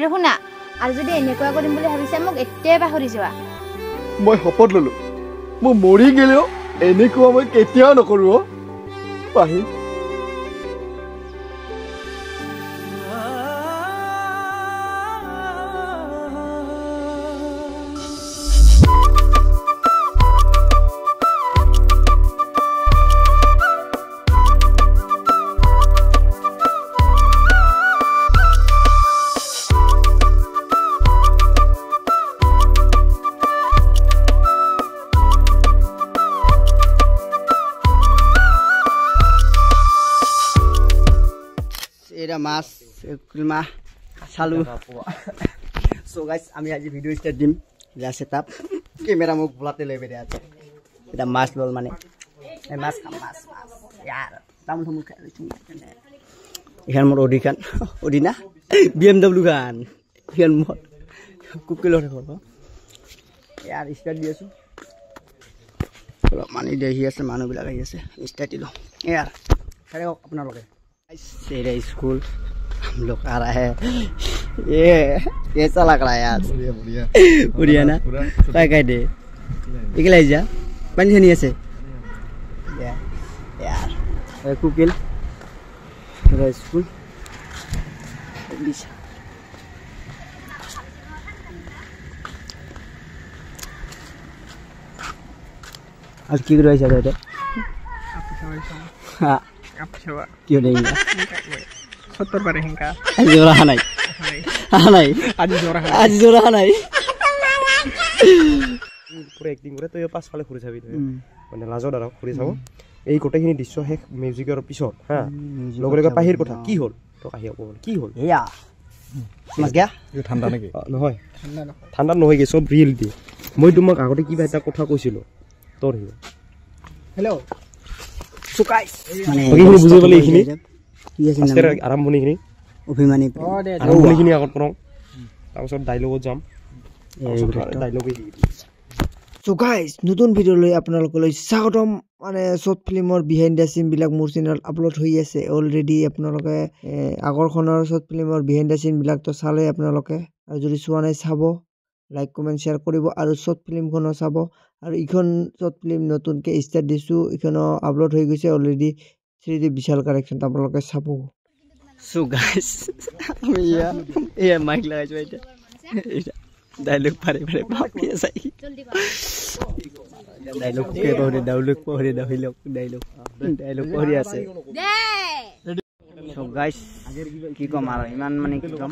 আৰু শুনা আৰু যদি এনেকুৱা কৰিম বুলি ভাবিছা মোক এতিয়াই পাহৰি যোৱা মই শপত ললো মই মৰি গেলেও এনেকুৱা মই কেতিয়াও নকৰো পাহি এটা মাছ কুলমা চালু সো গাইস আমি আজি ভিডিও স্টার্ট দিম যা সেটআপ ক্যামেরা মুখ বুলাতে লেবে রে আছে এটা মাছ লল মানে এই মাছ মাছ यार তামুল থামুল খাই এখান মোর ওডিনা BMW গান এখান মোর কুকিলৰ ঘৰ यार স্টার্ট দি আছো মানি দেহি আছে মানুহ বিলাক আহি আছে স্টার্ট দিলো यार খাৰে আপোনাৰ লগে तेरे स्कूल हम लोग आ रहा है ये कैसा लग रहा है यार बढ़िया ना काय काय दे इकला जा पंजनी আছে यार कुकिल तेरा स्कूल दिशा आज की रही है बेटा हां क्यों नहीं सत्तर पर हिंका आज जोरा नहीं आज जोरा नहीं পুরো একদিন করে তো পাঁচ ফালে ঘুরে যাবি মানে লাজত আর ঘুরে যাব এই গোটেইখিনি দৃশ্য শেষ মিউজিকৰ পিছত হা লগে লগে পাহিৰ কথা কি হ'ল তো কাহি হ'ব কি হ'ল এয়া মাছ গয়া ঠাণ্ডা নেকি নহয় ঠাণ্ডা নহয় কি সব ৰিয়েলিটি মই তোমাক আগতে কিবা এটা কথা কৈছিলো তোৰ हेलो सो गाइस মানে বুজি পালে এইখিনি কি আছে নাম আৰম্ভণিখিনি অভিমানী আৰম্ভণিখিনি আগত কৰম তাৰপিছত ডায়লগত যাম ডায়লগে সো গাইস নতুন ভিডিও লৈ আপোনালোকলৈ স্বাগতম মানে শৰ্ট ফিল্মৰ বিহাইণ্ড দ্য সিন বিলাক মোৰ চেনেল আপলোড হৈ আছে অলৰেডি আপোনালোকে আগৰখনৰ শৰ্ট ফিল্মৰ বিহাইণ্ড দ্য সিন বিলাক তো চালে আপোনালোকে আৰু যদি চোৱা নাই চাব লাইক কমেন্ট শেয়াৰ কৰিব আৰু শৰ্ট ফিল্মখনো চাব আৰু ইখন শৰ্ট ফিল্ম নতুনকে ষ্টাৰ্ট দিছো ইখনো আপলোড হৈ গৈছে অলৰেডি 3D বিশাল কালেকশন আপোনালোকে চাব সো গাইস আমি ইয়া মাইক লাগাইছো এটা ডায়লগ পারে পারে বাকি আছে ডায়লগ কে পড়ে ডায়লগ পড়ে আছে সো গাইস কি কম আর ইমান মানে কি কম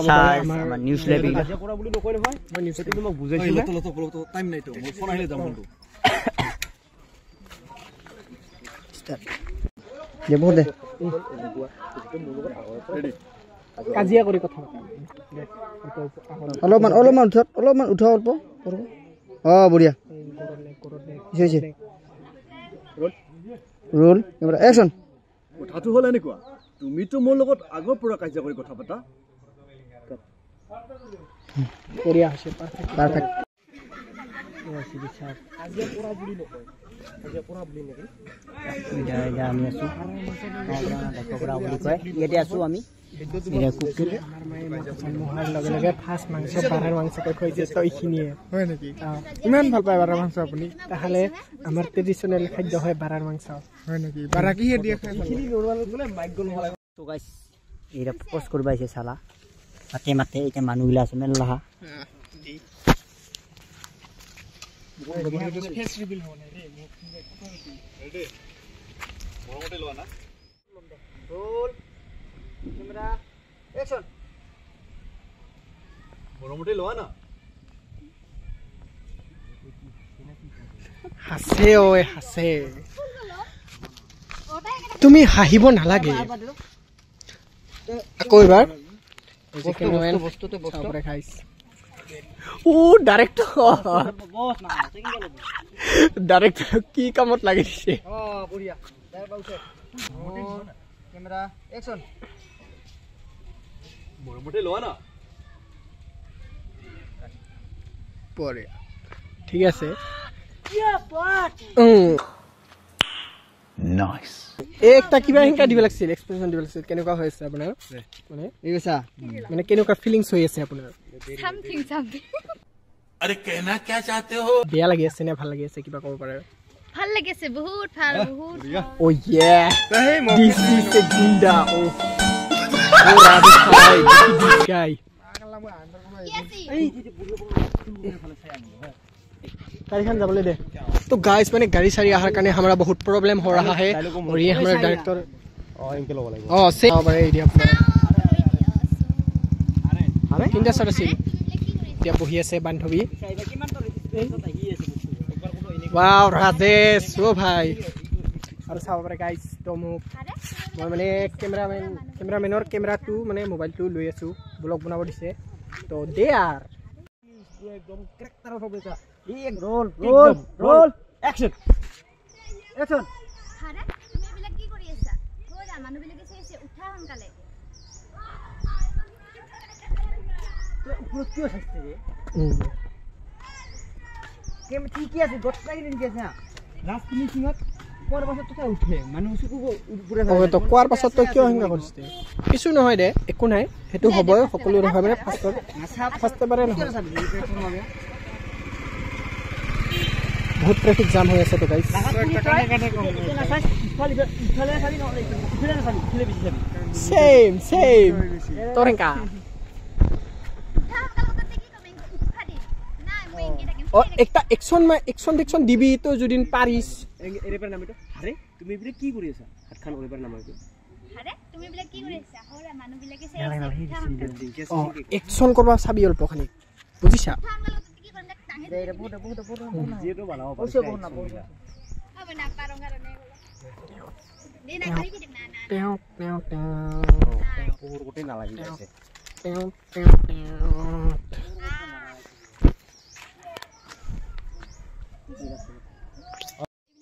আমার নিউজ লাইভ কৰা বুলি নকয় নহয় মই নিউজটো তোমাক বুজাইছিলো তো টাইম নাই তো মোৰ ফোন আহিলে যাম কিন্তু স্টাৰ্ট দেব দে কাজিয়া কৰি কথা অলপমান উঠা অল্প বঢ়িয়া ৰোল এবাৰ একচন কথাটো হ'ল এনেকুৱা তুমিতো মোৰ লগত আগৰ পৰা কাজিয়া কৰি কথা পাতা কৰিয়া আছে পাৰফেক্ট আজি পৰা বুলি নকয় আজি পৰা বুলি নেকি এটা আমি আছো দেখৰা বুলি কয় ইয়াতে আছো আমি এটা কুকুৰ আমাৰ মায়ে মহাৰ লগে লগে ফাৰ্স্ট মাংস বাৰাৰ মাংস কৈ যে তো ইখিনিয়ে হয় নেকি ইমান ভাল পায় বাৰাৰ মাংস আপুনি তাহলে আমাৰ ট্ৰেডিশনাল খাদ্য হয় বাৰাৰ মাংস হয় নেকি বাৰা কি দিয়ে খাই ইখিনি নরমাল বলে মাইক গল হয় তো গাইস এরা পোস্ট করবাইছে শালা মাতে মাতে এটা মানুগিলা আছে মেল্লা ফেস রিভিল হনে রে রেডি মৰমতে লোৱা না ৰোল ক্যামেৰা অ্যাকশন মৰমতে লোৱা না হাসে ওই হাসে তুমি হাহিব নালাগে আকৌ এবাৰ বস্তুতে বস্তু খাইছ ও ডাইৰেক্টৰ কি কামত লাগি দিছে বঢ়িয়া ক্যামেৰা অ্যাকশন মৰমতে লোৱা না পৰে ঠিক আছে নাইস একটা কিবা হিংকা দিব লাগছিল এক্সপ্ৰেছন দিব লাগছিল কেনেকুৱা হৈ আছে আপোনাৰ মানে এই কৈছা মানে কেনেকুৱা ফিলিংছ হৈ আছে আপোনাৰ সামথিং আরে कहना क्या चाहते हो বেয়া লাগি আছে নে ভাল লাগি আছে কিবা ক'ব পাৰে ভাল লাগিছে বহুত ভাল বহুত ও ইয়ে দিস ইজ এ গুন্ডা ও রাবি ভাই দিস গাই गाड़ी खान जाबले दे तो गाइस मैंने गाड़ी सारी आहार करने हमारा बहुत प्रॉब्लम हो रहा है और ये हमारे डायरेक्टर इनके लोग वाला से बारे एरिया अरे इंडिया सर से या बही আছে বান্ধবী वाओ राजेश ओ भाई और চাব পাৰে गाइस তো মোক মই মানে ক্যামেৰামেনৰ ক্যামেৰাটো মানে মোবাইলটো লৈ আছো ব্লগ বনাব দিছে তো দে আৰ একদম ক্ৰেক্টাৰ হ'ব বেটা एक रोल एक्शन হাৰে তুমি বিলা কি কৰি আছা ওৰা মানুহ বিলাকে চাইছে উঠা হনকালে তো উপৰ কি আছে ৰে কেম ঠিক আছে গটটা কি নিকে আছে লাস্ট ফিনিশিংত কোৱাৰ পাছত তো উঠে মানুহ সুকু উপৰে ও তো কোৱাৰ পাছত তো কিয় হিংগা কৰিছে কিছু নহয় দে একো নাই হেতু হবই সকলো হয় মানে ফাৰ্ষ্ট বাৰে নহয় बहुत ट्रैफिक जाम हो আছে তো गाइस सेम तोरेंका और একটা एक्शन দিবি তো যদিন পারিস এরেপার নাম এটা আরে তুমি বিলে কি কৰি আছা হাতখান ওৰেপাৰ নাম এটা আৰে তুমি বিলা কি কৰি আছা ওৰা মানুহ বিলাকে চাইছে एक्शन করবা চাবি অল্প খানি বুঝিছা যেটো বানাও ওসে বহু না বহু अब ना पारूंगा रे देना करी कि ना ना टेउ टेउ टेउ পুর গোটে না লাগি আছে टेउ टेउ टेउ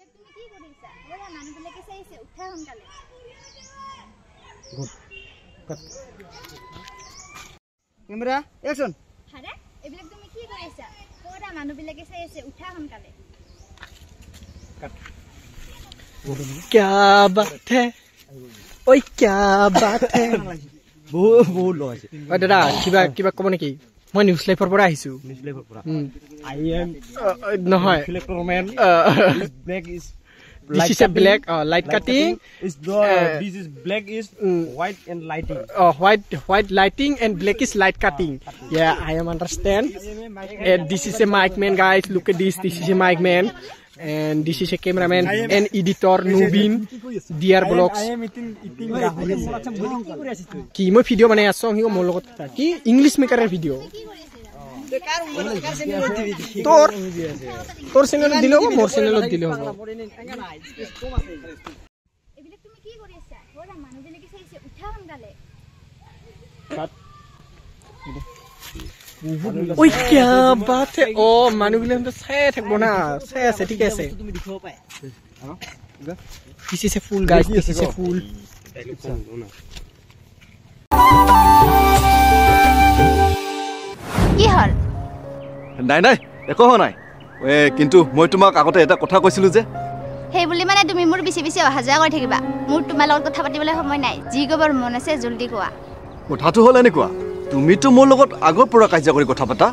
তুমি কি কৰিছা ওৰা মানুহ বিলাকে চাইছে উঠা হনকালে ক্যামেৰা অ্যাকশন আৰে এবিলা তুমি কি কৰিছা ওৰা মানুহ বিলাকে চাইছে উঠা হনকালে क्या बात है ओए क्या बात है বহুত লো আছে ও দাদা কিবা কব নেকি মই নিউজ লাইফৰ পৰা আহিছো নিউজ লেভেল পৰা আই এম নহয় selector man black is this is a black light cutting is this is black is white and lighting white lighting and black is light cutting yeah I am understand and this is a mic man guys look at this is a mic man and this is a cameraman and editor Nubin dear vlogs ki moi video banai aso hi mo logot ki english maker er video তোর channel দিলে হবে মোর চ্যানেলত দিলে হবে এবিলা তুমি কি কৰিছা ওৰা মানুহ বিলাকে চাইছে উঠা হনকালে ওই क्या बात है ओ মানুহ গিলা তো চাই থাকবো না চাই আছে ঠিক আছে তুমি দেখিব পায় this is a full guys this is a full কি হল নাই একো হোৱা নাই কিন্তু মই তোমাক আগতে এটা কথা কৈছিলো যে সেই বুলি মানে তুমি মোৰ বিছি অহা যোৱা কৰি থাকিবা মোৰ তোমাৰ লগত কথা পাতিবলৈ সময় নাই যি কবৰ মন আছে জলদি কোৱা কথাটো হ'ল এনেকুৱা তুমিতো মোৰ লগত আগৰ পৰা কাজিয়া কৰি কথা পাতা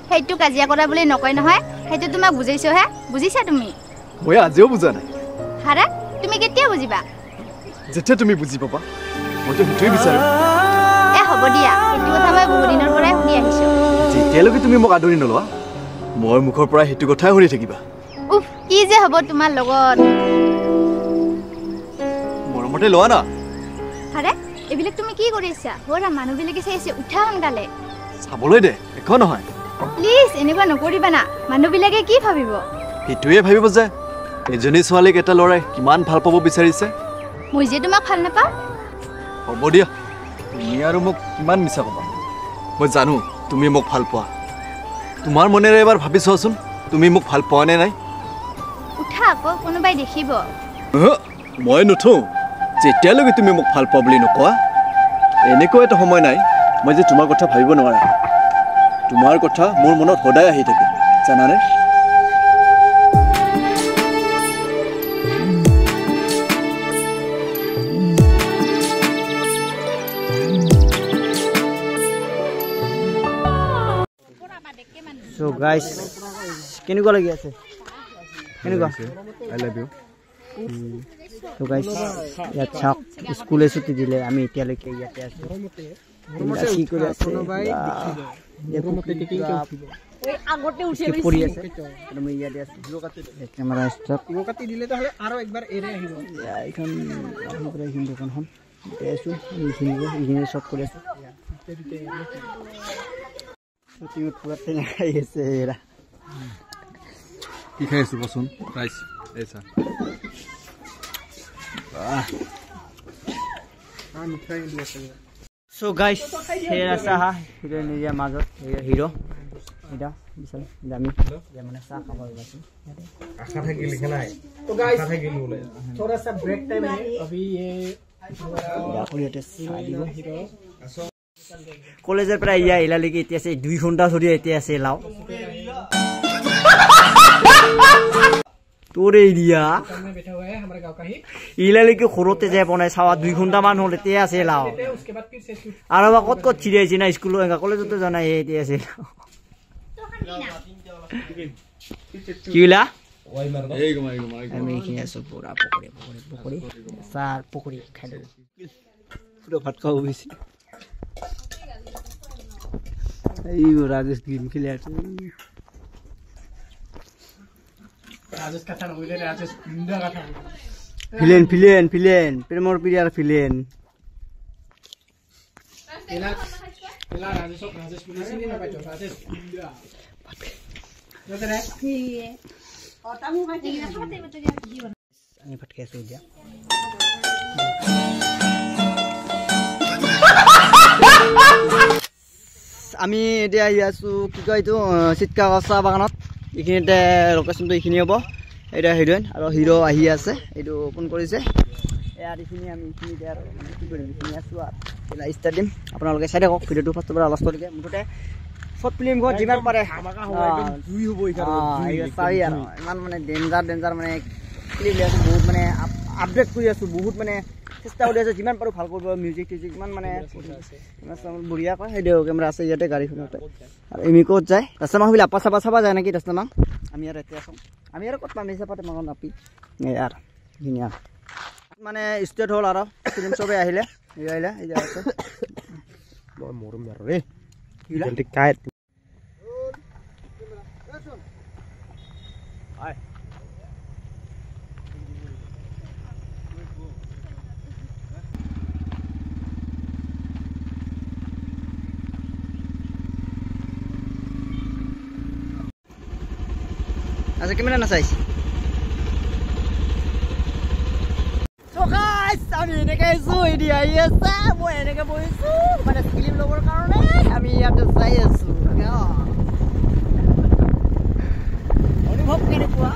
সেইটো কাজিয়া কৰা বুলি নকয় নহয় সেইটো তোমাক বুজাইছো হে বুজিছা তুমি মই আজিও বুজা নাই হাৰা তুমি কেতিয়া বুজিবা যেতিয়া তুমি বুজি পাবা মইতো সেইটোৱে বিচাৰো হ'ব দিয়া সেইটো কথা মই বহু দিনৰ পৰাই শুনি আহিছো যেতিয়ালৈকে তুমি মোক আদৰি নলোৱা মই মুখৰ পৰা সেইটো কথাই শুনি থাকিবা উফ কি যে হ'ব তোমাৰ লগত মৰমতে লোৱা না হাৰে এবিলা তুমি কি কৰিছা ওৰা মানুহ বিলাকে চাইছে উঠা হনকালে চাবলৈ দে একো নহয় প্লিজ এনেকুৱা নকৰিবা না মানুহ বিলাকে কি ভাবিব সেইটোৱে ভাবিব যে এজনী ছোৱালীক এটা ল'ৰাই কিমান ভাল পাব বিচাৰিছে মই যে তোমাক ভাল নাপাওঁ হ'ব দিয়া তুমি আৰু মোক কিমান মিছা ক'বা মই জানো তুমি মোক ভাল পোৱা তোমাৰ মনেৰে এবাৰ ভাবি চোৱাচোন তুমি মোক ভাল পোৱা নে নাই উঠা আকৌ কোনোবাই দেখিব মই নুঠোঁ যেতিয়ালৈকে তুমি মোক ভাল পোৱা বুলি নকোৱা এনেকুৱা এটা সময় নাই মই যে তোমাৰ কথা ভাবিব নোৱাৰা তোমাৰ কথা মোৰ মনত সদায় আহি থাকে জানানে সো গাইস কেনেকুৱা লাগি আছে কেনেকুৱা আই লাভ ইউ তো গাইস ইয়াত চাওক স্কুলে ছুটি দিলে আমি এতিয়ালৈকে ইয়াতে আছো কি কৰি আছে আগতে উঠি পৰি আছে আমি ইয়াতে আছো কেমেৰা ষ্টপ কাটি দিলে তাহলে আৰু একবাৰ এৰে আহিব এইখন আহিব দোকানখন আছো এইখিনি শ্বট কৰি আছো শ্বুটিঙত পুৰা টেঙা খাই আছে এৰা কি খাই আছো বচোন ৰাইচ এইছা মিঠাই দি আছে সো গাইস হেৰা সাহা হিৰো নিজে মাজত হিৰো এটা বিশাল দামি মানে চাহ খাব গৈছে আশা থাকিল নাই तो गाइस थोड़ा सा ब्रेक टाइम है अभी ये কলেজৰ পৰা ইয়া ইলালৈকে এতিয়া আছে 2 ঘণ্টা ধৰি এতিয়া আছে লাও তোৰে দিয়া में बैठा हुआ है हमारे गांव का ही ইলালৈকে খৰতে যায় বনাই চাৱা 2 ঘণ্টা মান হ'ল এতিয়া আছে লাও उसके बाद फिर से शूट আৰু কত চিৰি আছে না স্কুলৰ এঙ্গা কলেজতে জানা এতিয়া আছে কিলা এই গমাই আমি কি আছে পুরা পকৰি সাৰ পকৰি খাই দিও পুরা ভাত খাও বেশি এই রাজেশ গেম খেলে আছে राजेश का था बोले राजेश इंडिया का था फिलेन प्रेमर प्रियार फिलेन पहला राजेश बोले से नहीं ना बैठो राजेश इंडिया नजर है और तमु का ठीक है खाते बच्चे जीवन আমি ভাত খাই আছো এতিয়া আমি এতিয়া আহি আছো কি কয় এইটো চিটকা চাহ বাগানত এইখিনিতে লোকেশ্যনটো এইখিনি হ'ব এটা হিৰোইন আৰু হিৰো আহি আছে এইটো ফোন কৰিছে ইয়াত এইখিনি আমি এইখিনিতে আৰু কি কৰিম এইখিনি আছো আৰু ষ্টাৰ্ট দিম আপোনালোকে চাই থাকক ভিডিঅ'টো ফাৰ্ষ্টৰ পৰা লাষ্টলৈকে মুঠতে শৰ্ট ফিল্ম ঘৰ যিমান পাৰে জুই হ'ব চাৰি আৰু ইমান মানে ডেঞ্জাৰ মানে ক্লিপ আছে বহুত মানে আপডেট কৰি আছো বহুত মানে চেষ্টা কৰি আছো যিমান পাৰো ভাল কৰিব মিউজিক টিউজিক ইমান মানে বঢ়িয়া কয় সেই কেমেৰা আছে ইয়াতে গাড়ীখনতে আৰু এমি ক'ত যায় ৰাস্তা মাহ আপা চাবা যায় নেকি ৰাস্তা মাহ আমি আৰু এতিয়া আছো আমি আৰু ক'ত পাম হিচাপতে মাংস নাপি ইয়াৰ ধুনীয়া মানে ষ্টেট হ'ল আৰু ফিল্ম চবেই আহিলে এই আছে মই মৰম আৰু ৰে জলদি কাই আচ্ছা কেমেৰা নাচাইছে আমি এনেকে আছো এতিয়া আহি আছে মই এনেকে বহিছো মানে ফিল্ম ল'বৰ কাৰণে আমি ইয়াতে চাই আছো অনুভৱ কেনেকুৱা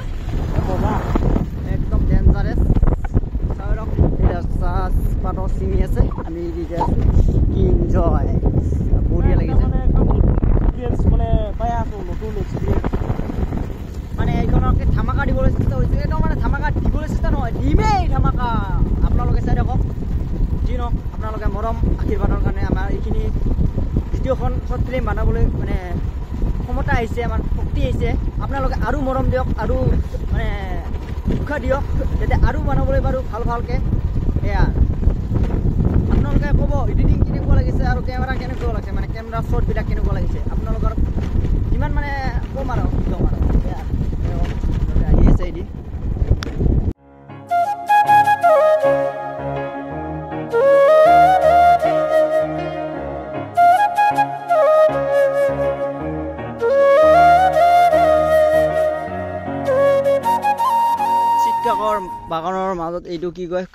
একদম ডেঞ্জাৰাছ পাতৰ চিঙি আছে আমি এতিয়া আছো কি এনজয় বঢ়িয়া লাগিছে মানে পাই আছো নতুন এক্সপিৰিয়েঞ্চ মানে এইখনকে ধামাকা দিবলৈ চেষ্টা কৰিছে একদম মানে ধামাকা দিবলৈ চেষ্টা নহয় দিমেই ধামাকা আপোনালোকে চাই থাকক যি নহওক আপোনালোকে মৰম আশীৰ্বাদৰ কাৰণে আমাৰ এইখিনি দ্বিতীয়খন শ্বৰ্ট ফিল্ম বনাবলৈ মানে ক্ষমতা আহিছে আমাৰ শক্তি আহিছে আপোনালোকে আৰু মৰম দিয়ক আৰু মানে উৎসাহ দিয়ক যাতে আৰু বনাবলৈ পাৰোঁ ভালকৈ এয়া আপোনালোকে ক'ব এডিটিং কেনেকুৱা লাগিছে আৰু কেমেৰা কেনেকুৱা লাগিছে মানে কেমেৰা শ্বটবিলাক কেনেকুৱা লাগিছে আপোনালোকৰ যিমান মানে ক'ম আৰু একদম আৰু আহি আছে এদিন বাগানৰ মাজত এইটো কি কয়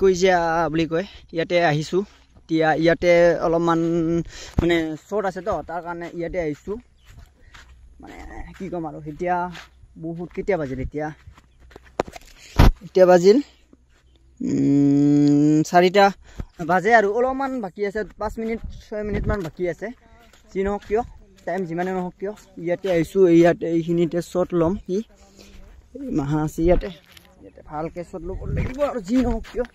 কৈজিয়া বুলি কয় ইয়াতে আহিছোঁ এতিয়া ইয়াতে অলপমান মানে শ্বৰ্ট আছে তো তাৰ কাৰণে ইয়াতে আহিছোঁ মানে কি ক'ম আৰু এতিয়া বহুত কেতিয়া বাজিল এতিয়া বাজিল 4টা বাজে আৰু অলপমান বাকী আছে 5 মিনিট 6 মিনিটমান বাকী আছে যি নহওক কিয় টাইম যিমানে নহওক কিয় ইয়াতে আহিছোঁ ইয়াতে এইখিনিতে শ্বৰ্ট ল'ম কি মাহা আছে ইয়াতে ভালকৈ শ্বট ল'ব লাগিব আৰু যি নহওক কিয়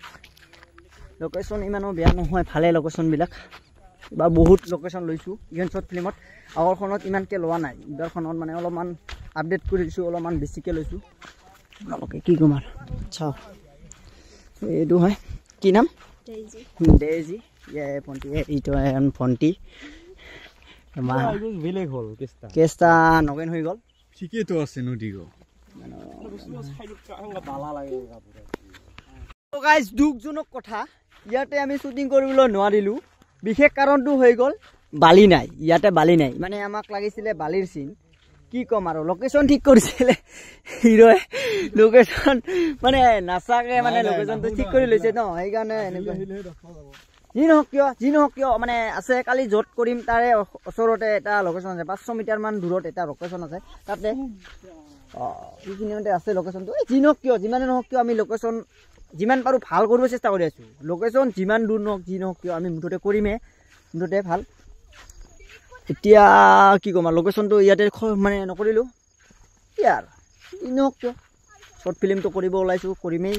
লোকেশ্যন ইমানো বেয়া নহয় ভালে লোকেশ্যনবিলাক বা বহুত লোকেশ্যন লৈছোঁ ইভেন শ্বৰ্ট ফিল্মত আগৰখনত ইমানকৈ লোৱা নাই এইবাৰখনত মানে অলপমান আপডেট কৰি দিছোঁ অলপমান বেছিকৈ লৈছোঁ আপোনালোকে কি ক'ম আৰু চাওক এইটো হয় কি নাম ডেজি ভণ্টি এইটো ভণ্টি বেলেগ হ'ল কেছটা নগেন হৈ গ'ল ঠিকেইতো আছে নদী গাইজ দুখজনক কথা ইয়াতে আমি শ্বুটিং কৰিবলৈ নোৱাৰিলোঁ বিশেষ কাৰণটো হৈ গ'ল বালি নাই ইয়াতে বালি নাই মানে আমাক লাগিছিলে বালিৰ চিন কি ক'ম আৰু লোকেশ্যন ঠিক কৰিছিলে হিৰোয়ে লোকেশ্যন মানে নাচাকে মানে লোকেশ্যনটো ঠিক কৰি লৈছে ন সেইকাৰণে এনেকুৱা যি নহওক কিয় মানে আছে কালি য'ত কৰিম তাৰে ওচৰতে এটা লোকেশ্যন আছে 500 মিটাৰমান দূৰত এটা লোকেশ্যন আছে তাতে সেইখিনিতে আছে লোকেশ্যনটো যি নহওক কিয় যিমানে নহওক কিয় আমি লোকেশ্যন যিমান পাৰোঁ ভাল কৰিব চেষ্টা কৰি আছোঁ লোকেশ্যন যিমান দূৰ নহওক যি নহওক কিয় আমি মুঠতে কৰিমেই মুঠতে ভাল এতিয়া কি ক'ম আৰু লোকেশ্যনটো ইয়াতে মানে নকৰিলোঁ কি আৰু যি নহওক কিয় শ্বৰ্ট ফিল্মটো কৰিব ওলাইছোঁ কৰিমেই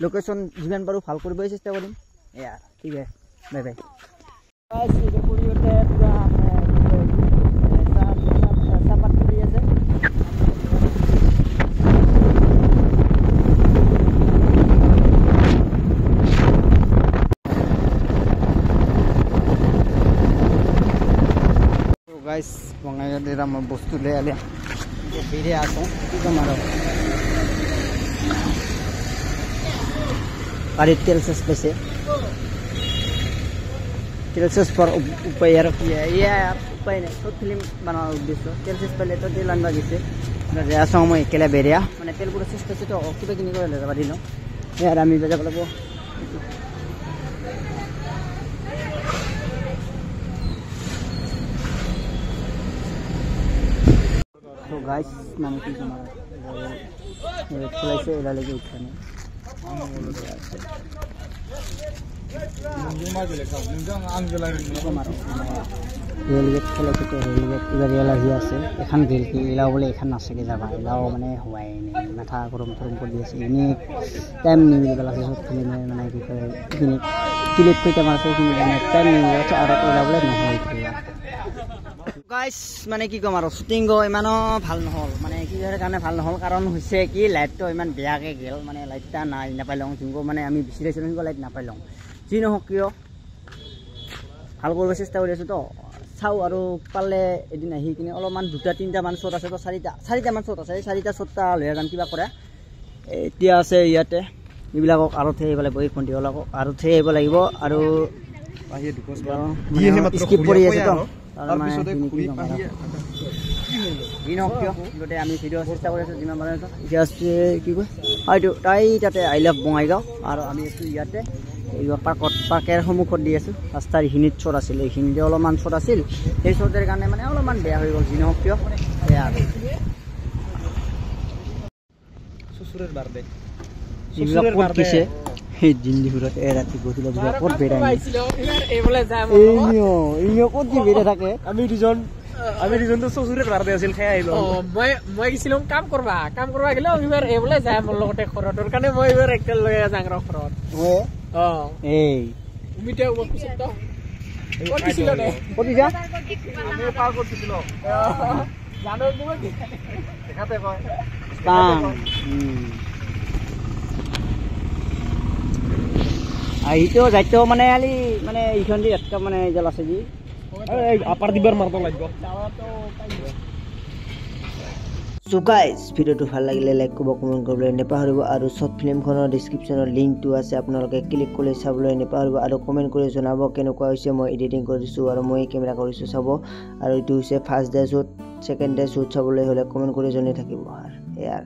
লোকেশ্যন যিমান পাৰোঁ ভাল কৰিবই চেষ্টা কৰিম এয়া ঠিক আছে বাই বাই চাহপাত কৰি আছে গাইজ বঙাইগাঁৱত আমাৰ বস্তু লৈ আলে বেৰিয়ে আছোঁ কি ক'ম আৰু গাড়ীত তেল চেচ পাইছে তেল চেচ পোৱাৰ উপায় আৰু কি উপায় নাই শ্বৰ্ট ফিল্ম বনোৱাৰ উদ্দেশ্য তেল চেচ পালে তো তেল আনিব গৈছে আছোঁ মই একেলে বেৰিয়া মানে তেলবোৰ চেচ পাইছে তো কিবা কিনি কৰি লৈ যাব দিলোঁ ইয়াৰ আমি যাব লাগিব তো গাইজ মানে কি তোমাৰ খোলাইছে এলালৈকে উঠা নাই ৰেলগেট খোলাইছে তো ৰেলগেট এইবাৰ ৰেল আহি আছে এখন গেল কি এলাও বোলে এখন নাচাকে যাবা এলাও মানে হোৱাই নাই মাথা গৰম কৰি আছে এনেই টাইম নিমিলিব আছে চব ফিল্মে মানে কি কয় এইখিনি ক্লিপ কেইটামান আছে সেইখিনি টাইম নিমিলিব আছে আৰু এলাও বোলে নহয় গাইজ মানে কি ক'ম আৰু শ্বুটিং ইমানো ভাল নহ'ল মানে কিহৰ কাৰণে ভাল নহ'ল কাৰণ হৈছে কি লাইটটো ইমান বেয়াকৈ গ'ল মানে লাইটটা নাই নাপালোঁ যোনবোৰ মানে আমি বিচাৰিছিলোঁ সেনেকুৱা লাইট নাপালোঁ যি নহওক কিয় ভাল কৰিব চেষ্টা কৰি আছোঁ তো চাওঁ আৰু পালে এদিন আহি কিনে অলপমান 2-3টামান শ্বট আছে তো 4টামান শ্বট আছে 4টা শ্বটটা লৈ যাম কিবা কৰে এতিয়া আছে ইয়াতে এইবিলাকক আৰু থৈ আহিব লাগিব এই ভণ্টিবিলাকক আৰু থৈ আহিব লাগিব আৰু স্কিপ কৰি আছে তো আমি ভিডিঅ' চেষ্টা কৰি আছোঁ যিমান মানে এতিয়া কি কয় হয়তো তাই তাতে আই লাভ বঙাইগাঁও আৰু আমি আছোঁ ইয়াতে পাৰ্কেৰ সন্মুখত দি আছোঁ ৰাস্তাৰ এইখিনিত শ্বট আছিল এইখিনিতে অলপমান শ্বট আছিল সেই শ্বটৰ কাৰণে মানে অলপমান বেয়া হৈ গ'ল যি নহওক কিয় বেয়া চুচুৰৰ বাৰ্থডে ক'ত কিছে সেই দিল্লীপুৰত ৰাতি গৈছিলে ক'ত বেৰাই ক'ত কি বেৰাই থাকে আমি দুজনটো চচুৰে বাৰ্থডে আছিল খাই আহিলোঁ মই গৈছিলোঁ কাম কৰবা গ'লে এইবাৰ এইবোলে যায় মোৰ লগতে ঘৰতৰ কাৰণে মই এইবাৰ একটেল লৈ যাং ৰ ঘৰত এই উমিতে পিছত তো ক'ত দিছিলোঁ দে ক'ত দিছা আমি পাৰ কৰিছিলোঁ জানো দেখাতে কয় আহিতো যাইতেও মানে আলি মানে এইখন দি একটা মানে জল আছে যি আপাৰ দিবাৰ মাৰব লাগিব সো গাইজ ভিডিওটো ভাল লাগিলে লাইক কৰিব কমেণ্ট কৰিবলৈ নাপাহৰিব আৰু শ্বৰ্ট ফিল্মখনৰ ডেছক্ৰিপশ্যনৰ লিংকটো আছে আপোনালোকে ক্লিক কৰি চাবলৈ নাপাহৰিব আৰু কমেণ্ট কৰি জনাব কেনেকুৱা হৈছে মই এডিটিং কৰিছোঁ আৰু মই কেমেৰা কৰিছোঁ চাব আৰু এইটো হৈছে first day shoot second day shoot চাবলৈ হ'লে কমেণ্ট কৰি জনাই থাকিব আৰু এয়াৰ